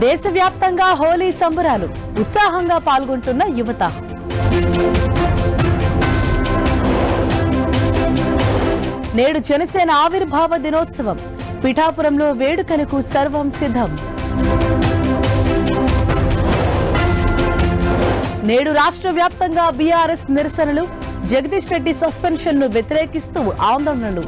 దేశవ్యాప్తంగా హోలీ సంబరాలు ఉత్సాహంగా పాల్గొంటున్న యువత. నేడు జనసేన ఆవిర్భావ దినోత్సవం. పిఠాపురంలో వేడుకలకు సర్వం సిద్ధం. నేడు రాష్ట్ర వ్యాప్తంగా బీఆర్ఎస్ నిరసనలు. జగదీష్ రెడ్డి సస్పెన్షన్ ను వ్యతిరేకిస్తూ ఆందోళనలు.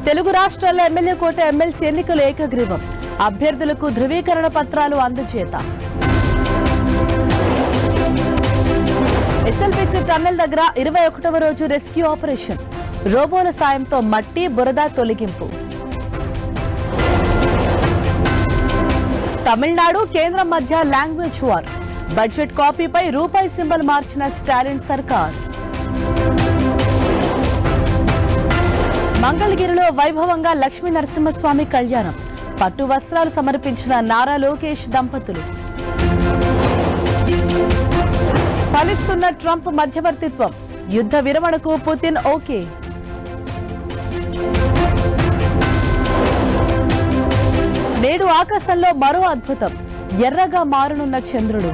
తెలుగు రాష్ట్రాల్లో ఎమ్మెల్యే కోట ఎమ్మెల్సీ ఎన్నికలు ఏకగ్రీవం. అభ్యర్థులకు ధృవీకరణ పత్రాలు అందజేత. ఎస్ఎల్బీసీ టన్నెల్ దగ్గర 21వ రోజు రెస్క్యూ ఆపరేషన్. రోబోల సాయంతో మట్టి బురద తొలగింపు. తమిళనాడు కేంద్రం మధ్య లాంగ్వేజ్ వార్. బడ్జెట్ కాపీపై రూపాయి సింబల్ మార్చిన స్టాలిన్ సర్కార్. మంగళగిరిలో వైభవంగా లక్ష్మీ నరసింహస్వామి కళ్యాణం. పట్టు వస్త్రాలు సమర్పించిన నారా లోకేష్ దంపతులు. ఫలిస్తున్న ట్రంప్ మధ్యవర్తిత్వం. యుద్ధ విరమణకు పుతిన్ ఓకే. నేడు ఆకాశంలో మరో అద్భుతం. ఎర్రగా మారనున్న చంద్రుడు.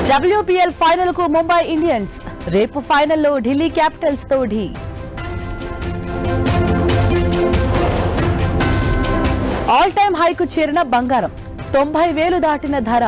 WPL ఫైనల్ కు ముంబై ఇండియన్స్. రేపు ఫైనల్లో ఢిల్లీ క్యాపిటల్స్ తో ఢీ. ఆల్ టైమ్ హైకు చేరిన బంగారం. 90,000 దాటిన ధర.